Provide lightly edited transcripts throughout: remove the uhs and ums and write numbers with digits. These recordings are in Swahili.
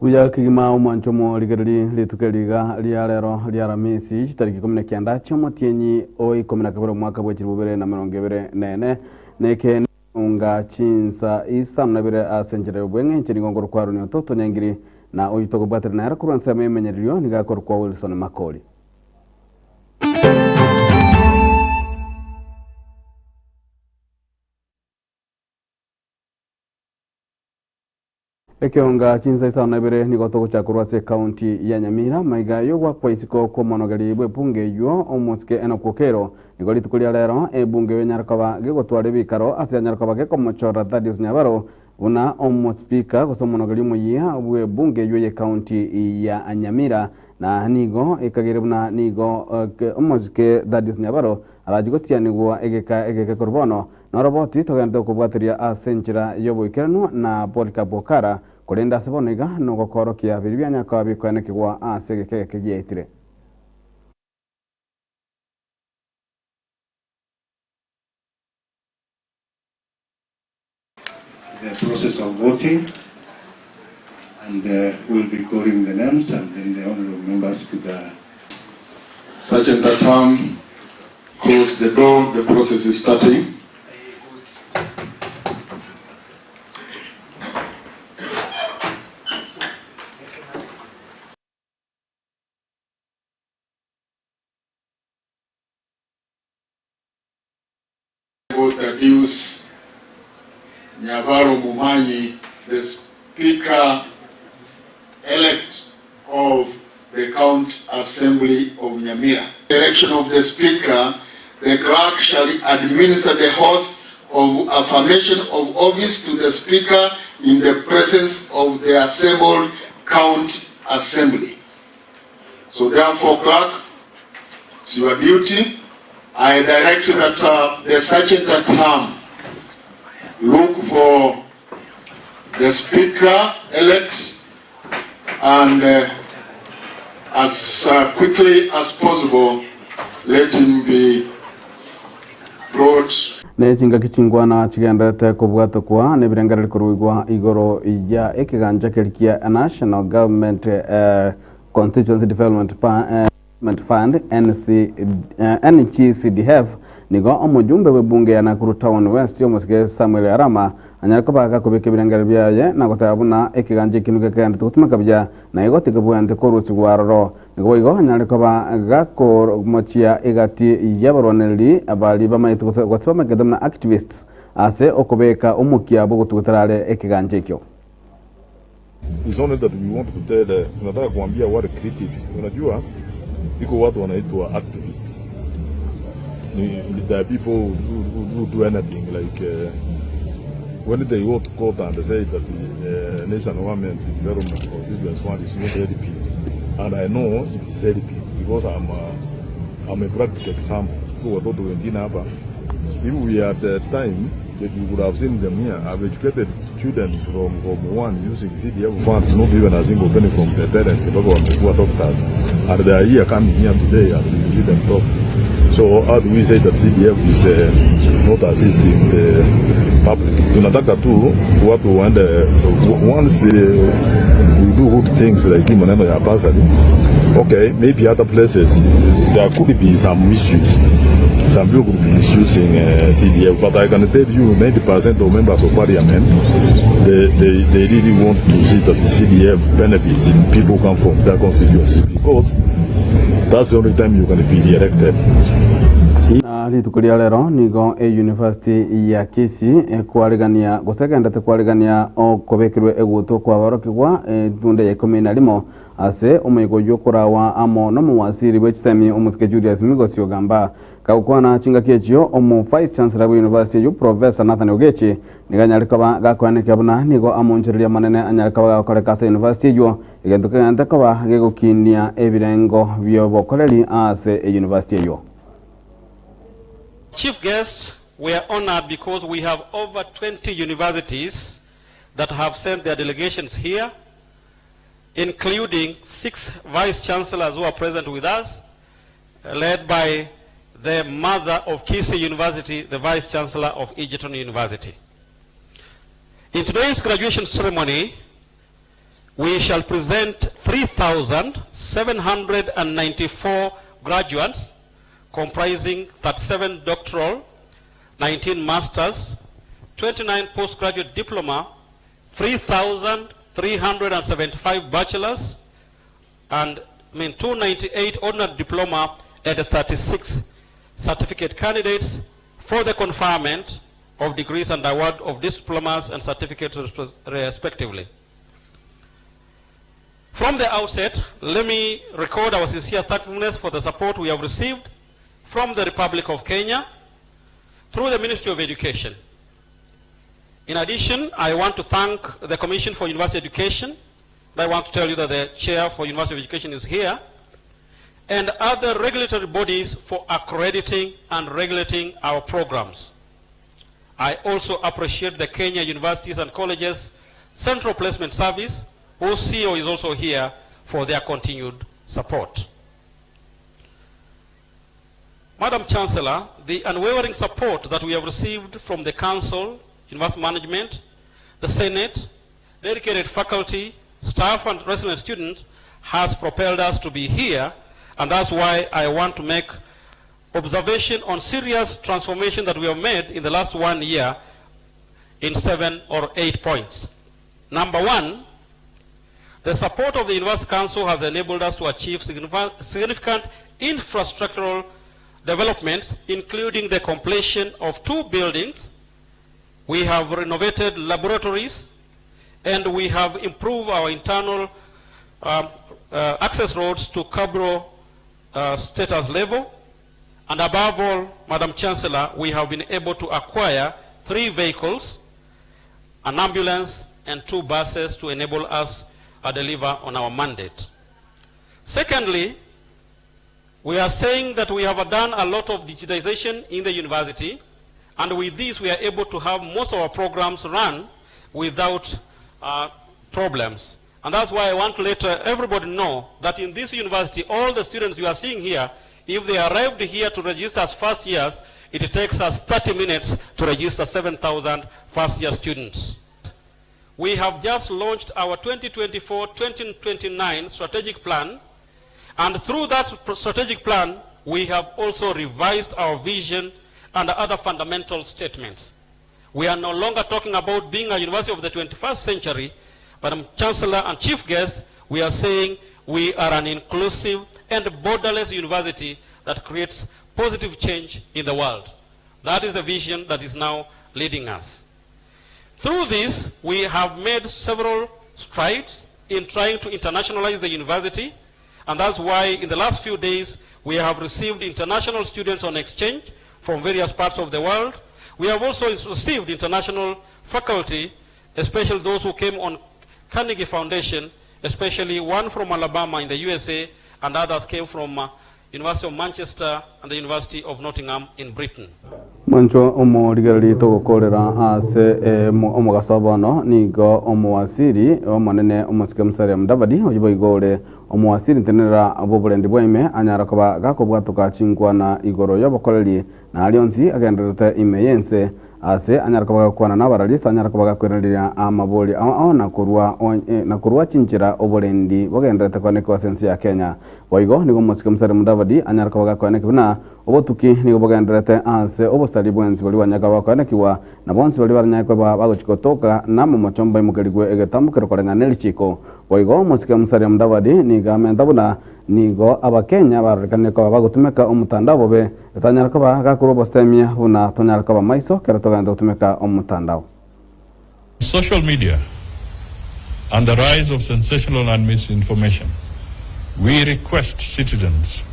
Uya kigima umwanchomo ligereri litukeliga liarero liaramisi tariki 19 chomotyenyi oi 12 mwaka bwa 2024 neke unga Chinsa Isano nabire asenjere bwenge chiri ngongoro kwa Haron Ototo Nyangiri na oyitoko bateri na kuransa memenyerio nigakor kwa Wilson Makoli. Ekeonga Chinsa Isano nabire nigotoko cha kurwase county ya Nyamira maiga yogwa kwa isiko kwa monogari bwe bunge yo omuske enokokero nigoli tukulia lero bunge wenyarkaba gegotware bikaro ase nyarkaba ge komochora Thaddeus Nyabaro una omuspika kosomonogari muyiha bwe bunge yo ye county ya Nyamira na nigo ekagerebuna nigo omuske Thaddeus Nyabaro alajigotia nigwa egeka korbono na roboti togenda kubwatiria asenjira yoboikerano na Polka Bokara kolenda sebonega no gokorokia biribya nyaka bikwenekwa asegeke kigietire. The process of voting, and we'll be calling the names, and then the honorable members could Sergeant Atam, close the door, the process is starting. Thaddeus Nyabaro Mumanyi, the Speaker-elect of the County Assembly of Nyamira. Direction of the Speaker, the clerk shall administer the oath of affirmation of office to the Speaker in the presence of the assembled County Assembly. So therefore, clerk, it's your duty. I direct that the sergeant at arm look for the Speaker-elect and as quickly as possible let him be brought. Nechinga kichingwana chigendete kubwato kwa nebirengarira kuruigwa igoro ya ekiganja kelikia National Government Constituency Development Fund NGCDF nigo omujumbe webunge ya Nakuru Town West yomusike Samuel Arama anyarikobaga kubika birengera byaye nagotabuna ekiganje kinuke kandi tukutumakabya na igoti kabwande korutsi gwaroro nigo igo anyarikoba gakor mochia igati yabaroneli abali bamayitu gwasoma kedamna activists ase okobeka omukia bogututarale ekiganje kyo. It's only that we want to tell tunataka kuambia wale critics, unajua iko watu wanaitwa activists. There are people who do anything like when they go to court and they say that the National Government Development Constituency Fund is not LP, and I know it is LP because I'm a practical example. If we at the time that you would have seen them here, I've educated students from one using CDF funds, not even a single penny from their parents, who are doctors, and they are here coming here today and you see them talk. So how do we say that CDF is not assisting the public? Tunataka tu watu waende once we do good things like maneno ya basari. Okay, maybe other places there could be some issues. Some people could be misusing CDF, but I can tell you 90% of members of parliament, they really want to see that the CDF benefits people come from their constituencies because that's the only time you can be elected. Na litukulia lero nigo University ya Kisii kwaligania gusegenda te kwaligania okobekirwe eguto kwa barokigwa tunde ya 11 ase omuyigo kurawa amo no muwasiri wechisemi omutike Julius Migosi ogamba kaukwana chinga kechio omu vice chancellor wa university yu Professor Nathan Ogechi niganyalikoba gakwaneke abuna nigo amonjereria manene anyalikoba gakoreka ase university yu igenduka ntakoba gegokinia ebirengo byo bokoreri ase university yu. Chief guests, we are honored because we have over 20 universities that have sent their delegations here, including 6 vice chancellors who are present with us, led by the mother of Kisii University, the vice chancellor of Egerton University. In today's graduation ceremony, we shall present 3,794 graduates, comprising 37 doctoral, 19 masters, 29 postgraduate diploma, 3,375 bachelors, and 298 ordinary diploma, and 36 certificate candidates for the conferment of degrees and award of diplomas and certificates respectively. From the outset, let me record our sincere thankfulness for the support we have received from the Republic of Kenya through the Ministry of Education. In addition, I want to thank the Commission for University Education. I want to tell you that the Chair for University of Education is here, and other regulatory bodies for accrediting and regulating our programs. I also appreciate the Kenya Universities and Colleges Central Placement Service, whose CEO is also here, for their continued support. Madam Chancellor, the unwavering support that we have received from the Council, University Management, the Senate, dedicated faculty, staff, and resident students has propelled us to be here, and that's why I want to make observation on serious transformation that we have made in the last 1 year in 7 or 8 points. Number one, the support of the University Council has enabled us to achieve significant infrastructural developments, including the completion of 2 buildings. We have renovated laboratories, and we have improved our internal access roads to Cabro status level. And above all, Madam Chancellor, we have been able to acquire 3 vehicles, an ambulance, and 2 buses to enable us to deliver on our mandate. Secondly, we are saying that we have done a lot of digitization in the university, and with this we are able to have most of our programs run without problems. And that's why I want to let everybody know that in this university, all the students you are seeing here, if they arrived here to register as first years, it takes us 30 minutes to register 7,000 first year students. We have just launched our 2024-2029 strategic plan, and through that strategic plan, we have also revised our vision and other fundamental statements. We are no longer talking about being a university of the 21st century, Madam Chancellor and Chief Guest, we are saying we are an inclusive and borderless university that creates positive change in the world. That is the vision that is now leading us. Through this, we have made several strides in trying to internationalize the university, and that's why in the last few days we have received international students on exchange from various parts of the world. We have also received international faculty, especially those who came on Carnegie Foundation, especially one from Alabama in the USA, and others came from University of Manchester and the University of Nottingham in Britain. Mancho omo ligali to kolera ase omo gasabano nigo omo wasiri omanene omo sikamsari mdabadi ojibo igore omo wasiri tenera abobulendi bweme anyara koba gakobwa tukachingwa na igoro yobokoleli na alionzi agenderete imeyense ase anyara koba kwana nabaralisa anyara koba kwerelira amaboli na kurwa chinchira obulendi bogenderete kwaneke wasensi ya Kenya waigo nigo musikamsari mdabadi anyara koba kwaneke buna obotuki nigo bogenderete ase obostali bwenzi bali wanyaga bakwanekiwa na bonsi bali baranyakwa bagochikotoka na mumachomba imukeligwe egetambukiro korenga nelichiko waigo musikamsari mdabadi niga mentabuna nigo abakenya barekane ko bagutumeka omutandao be esanyara ko bagakuru bosemia buna tonyara ko maiso kero toganda gutumeka omutandao. Social media and the rise of sensational and misinformation, we request citizens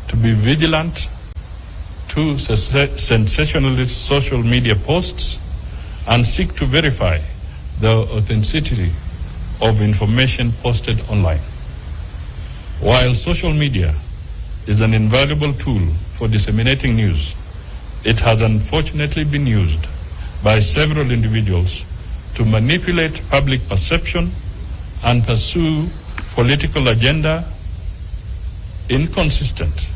to be vigilant to sensationalist social media posts and seek to verify the authenticity of information posted online. While social media is an invaluable tool for disseminating news, it has unfortunately been used by several individuals to manipulate public perception and pursue political agenda inconsistent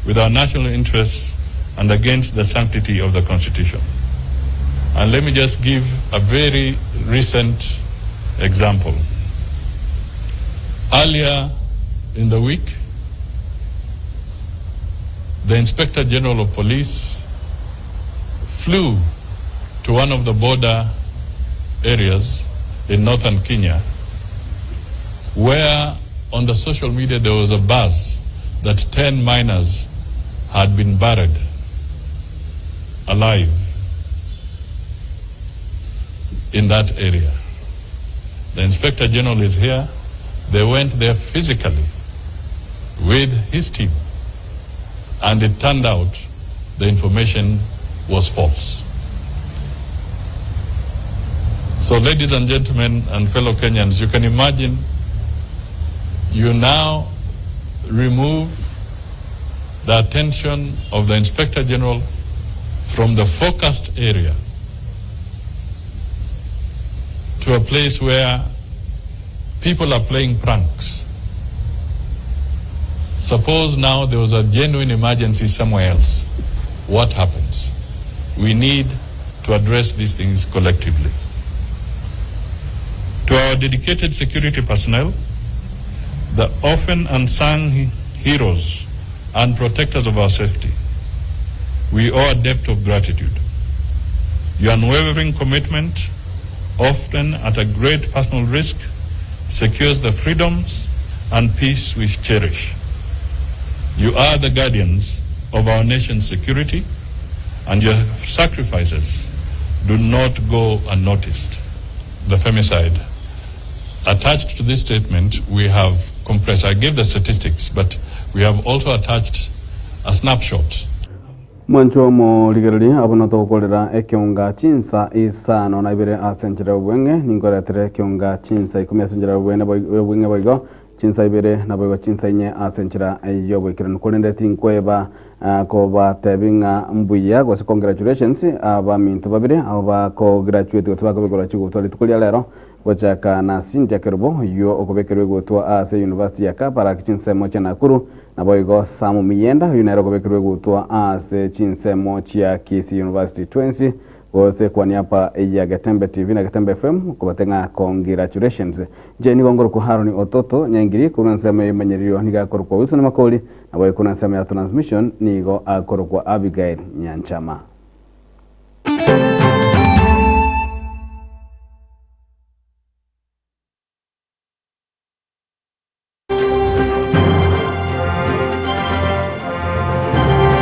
with our national interests and against the sanctity of the Constitution. And let me just give a very recent example. Earlier in the week, the Inspector General of Police flew to one of the border areas in northern Kenya, where on the social media there was a buzz that 10 miners had been buried alive in that area. The Inspector General is here. They went there physically with his team, and it turned out the information was false. So, ladies and gentlemen and fellow Kenyans, you can imagine you now remove the attention of the Inspector General from the focused area to a place where people are playing pranks. Suppose now there was a genuine emergency somewhere else. What happens? We need to address these things collectively. To our dedicated security personnel, the often unsung heroes and protectors of our safety, we owe a debt of gratitude. Your unwavering commitment, often at a great personal risk, secures the freedoms and peace we cherish. You are the guardians of our nation's security, and your sacrifices do not go unnoticed. The femicide. Attached to this statement, we have compressed. I gave the statistics, but we have also attached a snapshot. Mwancho mo ligerali abonoto kolera Ekeonga Chinsa Isano na Ibere asenjera bwenge ningora tere Ekeonga Chinsa ikumya asenjera bwenge boigo Chinsa Ibere na boigo Chinsa inye asenjera yobo ikirano kolende tinkweba ko batebinga mbuya go congratulations aba mintu babire aba ko graduate go tubako begola chigo tole tukulia lero gochaka na Cynthia Kerubo yo okobekerwe go to ase University ya Kapara Chinsa mocha Nakuru na boigo Samu Miyenda yunero gobekerwe go to ase Chinsa mocha Kisii University 20 wose kwa niapa ya Getembe TV na Getembe FM kubatenga congratulations. Je ni gongoro ku Haron Ototo Nyangiri kuna nsema yemenyerio niga koro kwa Isano makoli na boy kuna nsema ya transmission nigo akoro kwa Abigail Nyanchama.